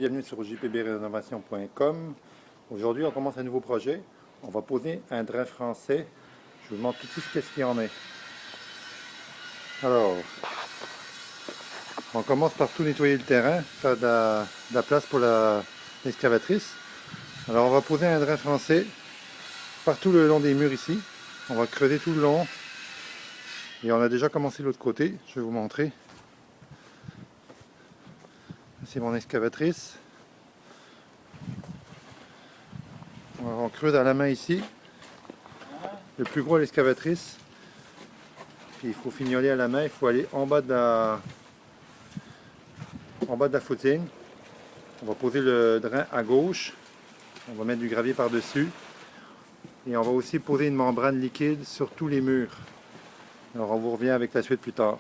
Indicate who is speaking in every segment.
Speaker 1: Bienvenue sur jpbrenovation.com. Aujourd'hui, on commence un nouveau projet. On va poser un drain français. Je vous montre tout de suite qu'est-ce qu'il y en a. Alors, on commence par tout nettoyer le terrain, faire de la place pour l'excavatrice. Alors, on va poser un drain français partout le long des murs ici. On va creuser tout le long. Et on a déjà commencé de l'autre côté. Je vais vous montrer. C'est mon excavatrice. On creuse à la main ici. Le plus gros à l'excavatrice. Puis il faut fignoler à la main. Il faut aller en bas de la footing. On va poser le drain à gauche. On va mettre du gravier par-dessus. Et on va aussi poser une membrane liquide sur tous les murs. Alors on vous revient avec la suite plus tard.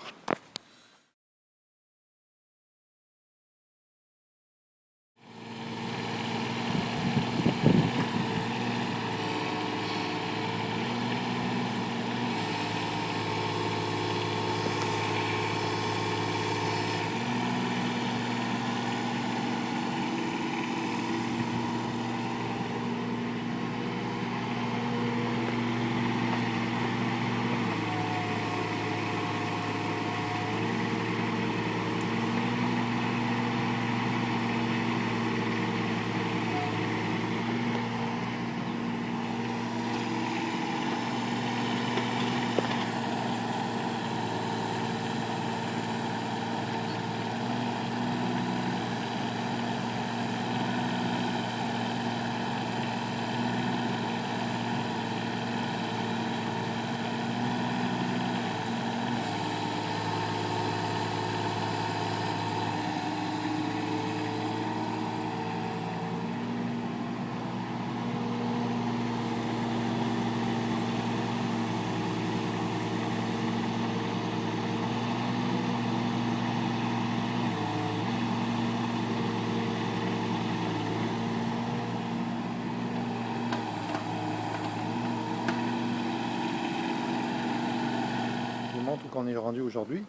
Speaker 1: Où qu'on est rendu aujourd'hui.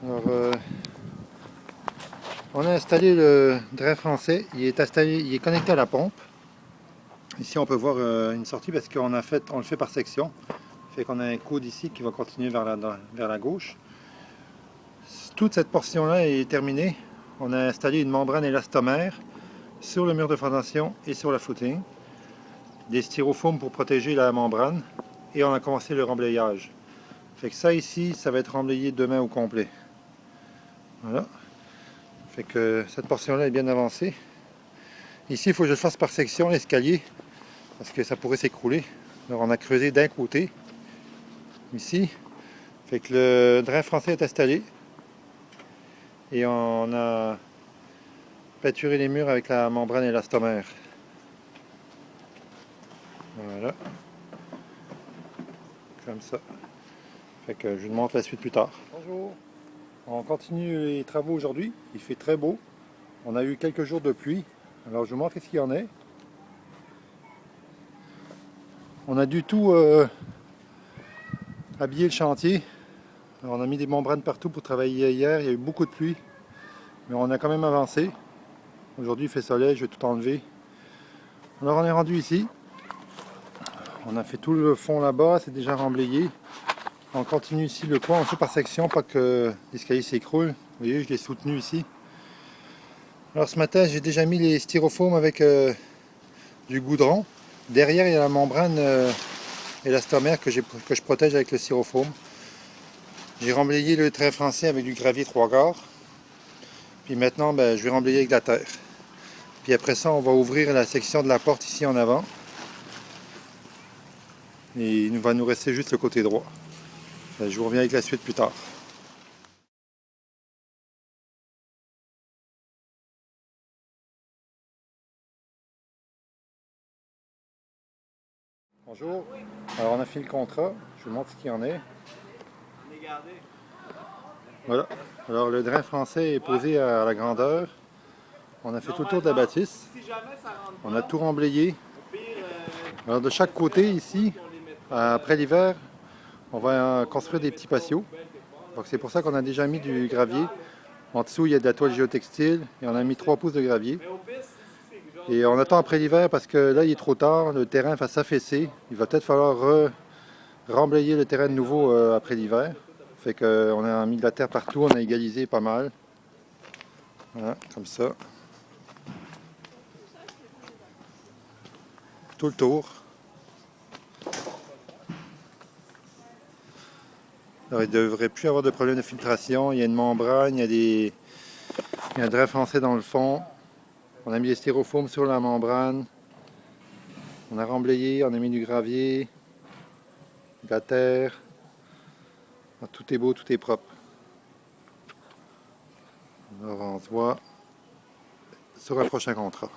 Speaker 1: Alors, on a installé le drain français. Il est connecté à la pompe. Ici, on peut voir une sortie parce qu'on le fait par section. Fait qu'on a un coude ici qui va continuer vers la gauche. Toute cette portion-là est terminée. On a installé une membrane élastomère sur le mur de fondation et sur la footing. Des styrofoams pour protéger la membrane. Et on a commencé le remblayage. Fait que ça ici, ça va être remblayé demain au complet. Voilà. Fait que cette portion-là est bien avancée. Ici, il faut que je le fasse par section, l'escalier, parce que ça pourrait s'écrouler. Alors on a creusé d'un côté, ici. Fait que le drain français est installé. Et on a peinturé les murs avec la membrane élastomère. Voilà. Comme ça. Fait que je vous montre la suite plus tard. Bonjour. On continue les travaux aujourd'hui. Il fait très beau. On a eu quelques jours de pluie. Alors je vous montre ce qu'il y en a. On a du tout habillé le chantier. Alors, on a mis des membranes partout pour travailler hier. Il y a eu beaucoup de pluie. Mais on a quand même avancé. Aujourd'hui il fait soleil. Je vais tout enlever. Alors on est rendu ici. On a fait tout le fond là-bas. C'est déjà remblayé. On continue ici le coin, on fait par section, pas que l'escalier s'écroule. Vous voyez, je l'ai soutenu ici. Alors ce matin, j'ai déjà mis les styrofoams avec du goudron. Derrière, il y a la membrane élastomère que je protège avec le styrofoam. J'ai remblayé le drain français avec du gravier 3/4. Puis maintenant, je vais remblayer avec de la terre. Puis après ça, on va ouvrir la section de la porte ici en avant. Et il va nous rester juste le côté droit. Je vous reviens avec la suite plus tard. Bonjour. Alors on a fait le contrat. Je vous montre ce qu'il y en a. Voilà. Alors le drain français est posé à la grandeur. On a fait tout le tour de la bâtisse. On a tout remblayé. Alors de chaque côté ici, après l'hiver, on va construire des petits patios. Donc c'est pour ça qu'on a déjà mis du gravier. En dessous, il y a de la toile géotextile et on a mis 3 pouces de gravier. Et on attend après l'hiver parce que là, il est trop tard, le terrain va s'affaisser. Il va peut-être falloir remblayer le terrain de nouveau après l'hiver. Fait qu'on a mis de la terre partout, on a égalisé pas mal. Voilà, comme ça. Tout le tour. Alors, il ne devrait plus avoir de problème de filtration. Il y a une membrane, il y a un drain français dans le fond. On a mis des styrofoams sur la membrane. On a remblayé, on a mis du gravier, de la terre. Tout est beau, tout est propre. Alors on se voit sur un prochain contrat.